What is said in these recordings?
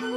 L'encre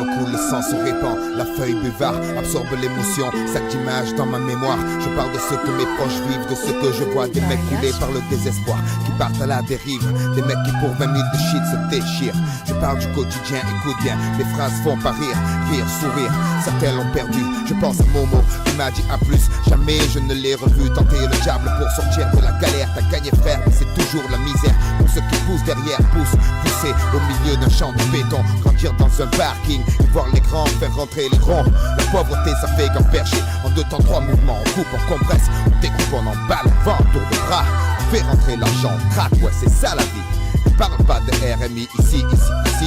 coule, le sang se répand, la feuille buvard absorbe l'émotion, sac d'images dans ma mémoire. Je parle de ce que mes proches vivent, de ce que je vois, des mecs coulés par le désespoir, qui partent à la dérive, des mecs qui pour 20 000 de shit se déchirent. Je parle du quotidien, écoute bien, les phrases font pas rire, rire, sourire, certains l'ont perdu. Je pense à Momo, qui m'a dit à plus, jamais je ne l'ai revu tenter le diable pour sortir de la galère. T'as gagné frère, mais c'est toujours la misère pour ceux qui poussent derrière, pousser au milieu d'un champ de béton, grandir dans un parking, et voir les grands faire rentrer les ronds. La pauvreté ça fait gamberger, en 2 temps 3 mouvements, on coupe, on compresse, on découpe, on emballe, on vend, tour de bras, on fait rentrer l'argent, on traque, ouais c'est ça la vie. Ne parle pas de RMI, ici,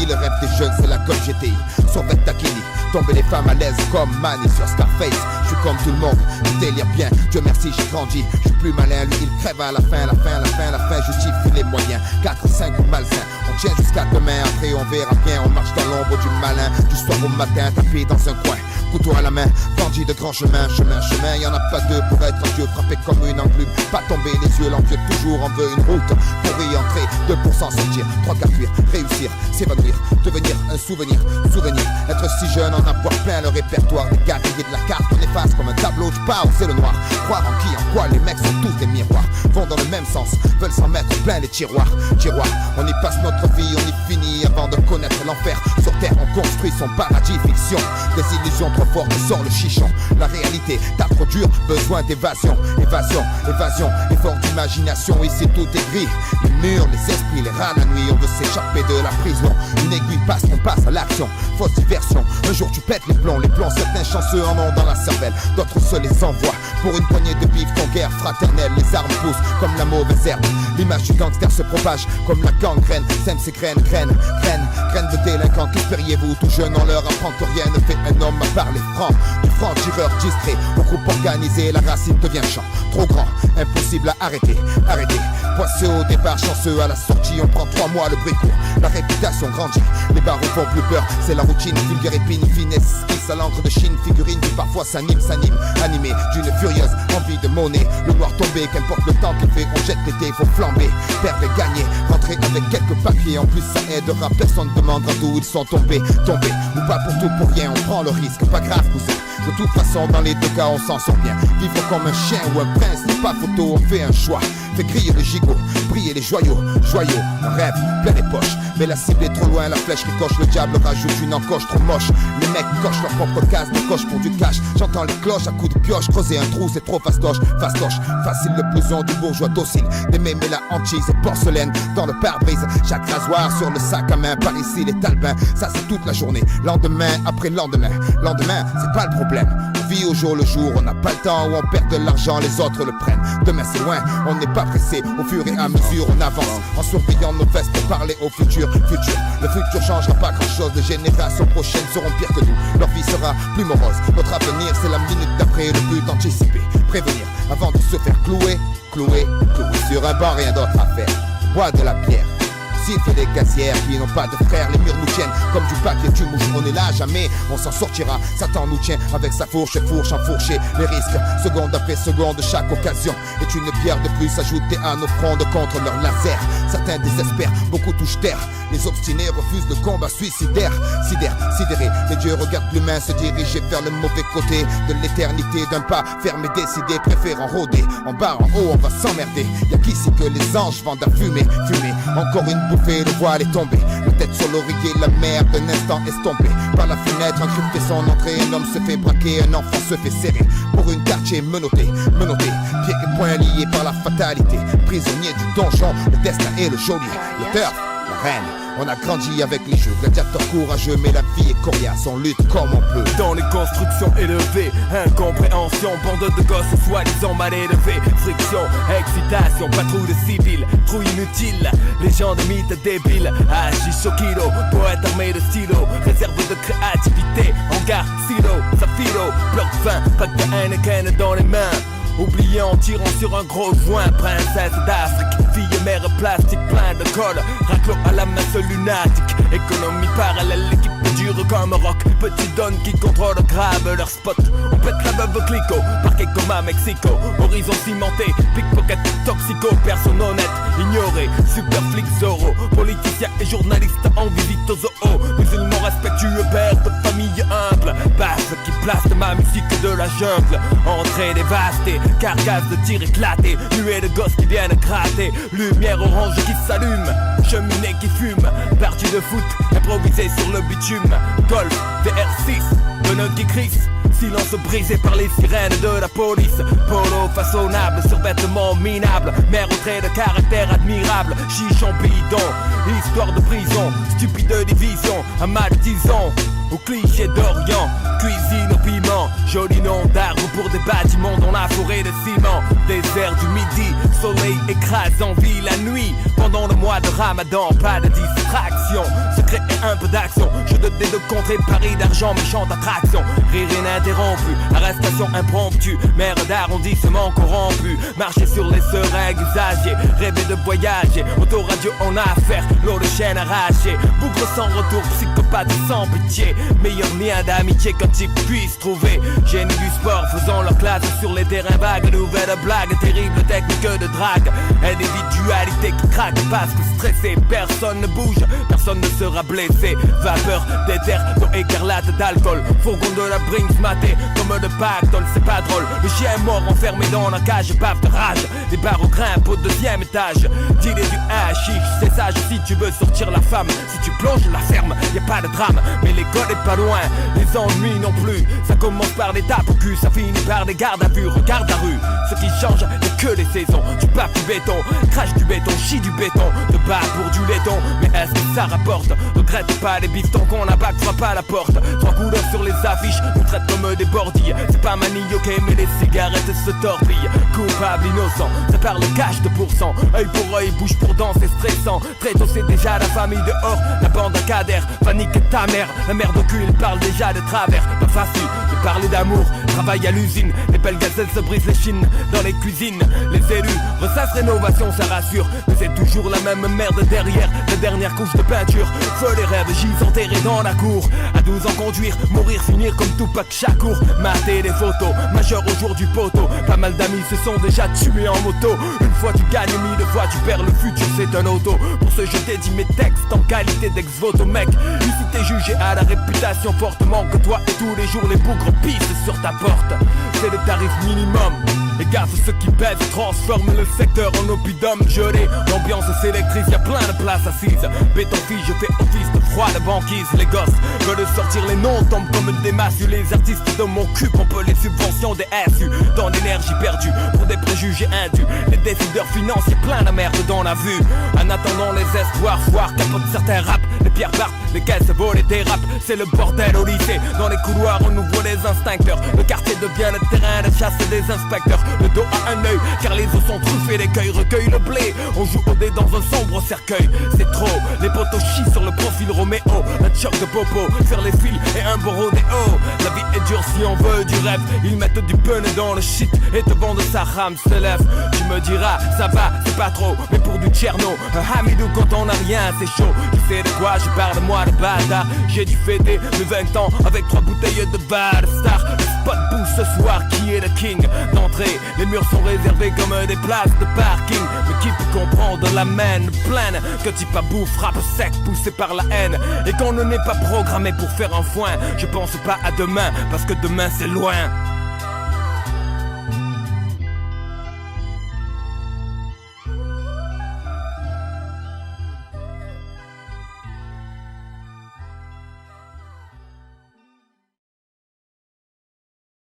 le rêve des jeunes c'est la Call GTI, Sauvette Takini, tomber les femmes à l'aise comme Manny sur Scarface. Je suis comme tout le monde, je délire bien, Dieu merci j'ai grandi, je suis plus malin, lui il crève à la fin, justifie les moyens, 4, 5 ou malsains, on tient jusqu'à demain, après on verra bien, on marche dans l'ombre du malin, du soir au matin, tapé dans un coin, couteau à la main, bandit de grand chemin, y'en a pas deux pour être un dieu, frappé comme une enclume, pas tomber les yeux, l'envieux toujours en veut une route, pour y entrer, 2% sortir, 3 quarts cuire, réussir, s'évanouir, devenir un souvenir, être si jeune, en avoir plein le répertoire, des galeries de la carte, on efface comme un tableau, tu parles, c'est le noir, croire en qui, en quoi, les mecs sont tous des miroirs, vont dans le même sens, veulent s'en mettre plein les tiroirs, on y passe notre vie, on y finit avant de connaître l'enfer, sur terre on construit son paradis, fiction, des illusions trop fortes, sort le chichon, la réalité, t'as trop dur, besoin d'évasion, effort d'imagination, ici tout est gris, les murs, les esprits, les rats la nuit, on veut s'échapper de la prison, une aiguille passe, on passe à l'action, fausse diversion, un jour tu pètes les plombs, certains chanceux en ont dans la cervelle, d'autres se les envoient, pour une poignée de bif, ton guerre fraternelle, les armes poussent comme la mauvaise herbe, l'image du gangster se propage comme la gangrène, sème ses graines de délinquants, qu'espériez-vous, tout jeune on leur apprend que rien ne fait un homme à part les francs, du franc tireur discret, au groupe organisé, la racine devient champ, trop grand, impossible à arrêter, poisseux au départ, chanceux à la sortie, on prend 3 mois le bruit court, la réputation grandit, les barreaux font plus peur, c'est la routine, vulgaire épine, finesse, esquisse à l'encre de Chine, figurine qui parfois s'anime, animé d'une furieuse envie de monnaie, le noir tombé, qu'importe le temps qu'il fait, on jette l'été, faut flamber, perdre et gagner, rentrer avec quelques papiers, en plus ça aidera, personne ne demandera d'où ils sont tombés, ou pas pour tout pour rien, on prend le risque, pas grave cousin, de toute façon dans les 2 cas on s'en sort bien, vivre comme un chien ou un prince, n'est pas photo, on fait un choix, fait crier le gigot, briller les joyaux, un rêve, plein les poches, mais la cible est trop loin, la flèche ricoche, le diable rajoute une encoche trop moche, les mecs cochent leur propre case, des coches pour du cash, j'entends les cloches à coups de pioche, creuser un trou c'est trop fastoche, facile le blouson du bourgeois docile, des mémés la hantise, porcelaine dans le pare-brise, chaque rasoir sur le sac à main, par ici les talbins, ça c'est toute la journée, lendemain après lendemain, c'est pas le problème, on vit au jour le jour, on n'a pas le temps où on perd de l'argent, les autres le prennent, demain c'est loin, on n'est pas pressé, au fur et à mesure on avance, en surveillant nos vestes pour parler au futur, le futur changera pas grand chose, les générations prochaines seront pires que nous, leur vie sera plus morose, notre avenir c'est la minute d'après, le but anticiper, prévenir, avant de se faire clouer sur un banc, rien d'autre à faire, bois de la pierre, siffle des casières qui n'ont pas de frères, les murs nous tiennent comme du papier, tu mouches, on est là, jamais on s'en sortira, Satan nous tient avec sa fourche enfourchée, les risques, seconde après seconde, chaque occasion est une pierre de plus ajoutée à nos frondes contre leur laser, certains désespèrent, beaucoup touchent terre, les obstinés refusent le combat suicidaire, sidérés, les dieux regardent l'humain se diriger vers le mauvais côté de l'éternité, d'un pas fermé décidé, préférant rôder, en bas, en haut, on va s'emmerder, y'a qu'ici que les anges vendent à fumer, encore une bouffée, le voile est tombé, le tête sur l'oreiller, la mer d'un instant estompée, par la fenêtre, encrypté son entrée, un homme se fait braquer, un enfant se fait serrer, pour une quartier menotté, pieds et poings liés par la fatalité, prisonnier du donjon, le destin et le geôlier, le turf, la reine. On a grandi avec les jeux, gladiateurs courageux, mais la vie est coriace, on lutte comme on peut. Dans les constructions élevées, incompréhension, bande de gosses soi-disant mal élevés, friction, excitation, patrouille de civils, trou inutile, légende, mythe débile, Shokiro, poète armé de stylo, réserve de créativité, hangar, silo, safiro, bloc fin, pack de Heineken dans les mains. Oublié en tirant sur un gros joint, princesse d'Afrique, fille mère plastique plein de colle, raclo à la main ce lunatique, économie parallèle, l'équipe du dur comme rock. Petite donne qui contrôle grave leur spot. On pète la veuve clico, parquet comme à Mexico. Horizon cimenté, pickpocket, toxico. Personne honnête, ignoré, super flic Zorro. Politicien et journaliste en visite aux zoo. Musulman respectueux, père de famille humble. Basse qui place de ma musique de la jungle. Entrée dévastée, carcasse de tir éclaté. Nuée de gosses qui viennent gratter. Lumière orange qui s'allume, cheminée qui fume. Partie de foot, improvisée sur le bitume. Golf, VR6, pneus qui crissent. Silence brisé par les sirènes de la police. Polo façonnable sur vêtements minables. Mère au trait de caractère admirable. Chichon bidon, histoire de prison. Stupide division, un mal disons. Au cliché d'Orient, cuisine au piment. Joli nom d'arbre pour des bâtiments dans la forêt de ciment. Désert du midi, soleil écrase en vie la nuit. Pendant le mois de Ramadan, pas de distraction. Secret et un peu d'action. Jeu de dés de contrée, Paris d'argent, méchante attraction. Rire ininterrompu, arrestation impromptue. Maire d'arrondissement corrompu. Marcher sur les seringues usagées. Rêver de voyager, autoradio en affaires. L'eau de chaîne arrachée. Bougre sans retour, psychopathe sans pitié. Meilleur lien d'amitié quand ils puissent trouver. Génie du sport faisant leur classe sur les terrains vagues. Nouvelle blague, terrible technique de drague. Individualité qui craque parce que stressé. Personne ne bouge, personne ne sera blessé. Vapeur d'éther, d'eau écarlate d'alcool. Fourgon de la Brinks maté comme de pactole, c'est pas drôle. Le chien est mort enfermé dans la cage, bave de rage. Des barreaux grimpent au deuxième étage. Dealer du hashish, c'est sage si tu veux sortir la femme. Si tu plonges la ferme, y a pas de drame. Mais l'école est pas loin, les ennuis non plus. Ça commence par des tapes au cul, ça finit par des gardes à vue. Regarde la rue, ce qui change, y'a que les saisons. Tu papes du béton, crache du béton, chie du béton. Te bats pour du laiton, mais est-ce que ça rapporte? Regrette pas les bifetons qu'on abat, frappe à la porte. Trois couleurs sur les affiches, nous traite comme des bordilles. C'est pas manioqué, mais les cigarettes se torpillent. Coupable, innocent, ça parle cash de pourcent. Œil pour œil, bouche pour dent, c'est stressant. Très tôt c'est déjà la famille dehors, la bande à cadère. Va niquer ta mère, la mère de cul, il parle déjà de travers. Pas facile de parler d'amour, travail à l'usine. Les belles gazelles se brisent les chines dans les cuisines. Les élus ressassent rénovation, ça rassure. Mais c'est toujours la même merde derrière, la dernière couche de peinture. Feu les rêves, j'y enterrés dans la cour. À 12 ans conduire, mourir, finir comme Tupac Shakur. Mater des photos, majeur au jour du poteau. Pas mal d'amis se sont déjà tués en moto. Une fois tu gagnes, 1000 fois tu perds, le futur c'est un auto. Pour ce je dédie mes textes en qualité d'ex-voto mec. Ici t'es jugé à la réputation fortement que toi et tous les jours les bougres pissent sur ta porte. C'est le tarif minimum. Les gars, ceux qui pèsent transforment le secteur en oppidum gelé. L'ambiance s'électrise, y'a plein de places assises. Béton fille, je fais office de froid de banquise. Les gosses veulent sortir, les noms tombent comme des massues. Les artistes de mon cul pompent les subventions des SU. Dans l'énergie perdue, pour des préjugés indus. Les décideurs financiers, plein de merde dans la vue. En attendant les espoirs, foire capote certains rap. Les pierres partent, les caisses volent des rap. C'est le bordel au lycée. Dans les couloirs, on nous voit les instincteurs. Le quartier devient le terrain de chasse des inspecteurs. Le dos à un œil, car les os sont truffés, l'écueil recueille le blé. On joue au dé dans un sombre cercueil. C'est trop, les potos chient sur le profil Roméo. Un choc de popo, faire les fils et un beau rodéo. La vie est dure si on veut du rêve. Ils mettent du pun dans le shit et te vendent sa rame se lève. Tu me diras, ça va, c'est pas trop. Mais pour du Tcherno, un Hamidou quand on a rien, c'est chaud. Tu sais de quoi je parle, moi le bâtard. J'ai dû fêter mes 20 ans avec 3 bouteilles de Bar Star. Le spot bouge ce soir, qui est le king d'entrée? Les murs sont réservés comme des places de parking. Mais qui peut comprendre la main pleine que type à bout frappe sec poussé par la haine. Et qu'on ne n'est pas programmé pour faire un foin. Je pense pas à demain parce que demain c'est loin.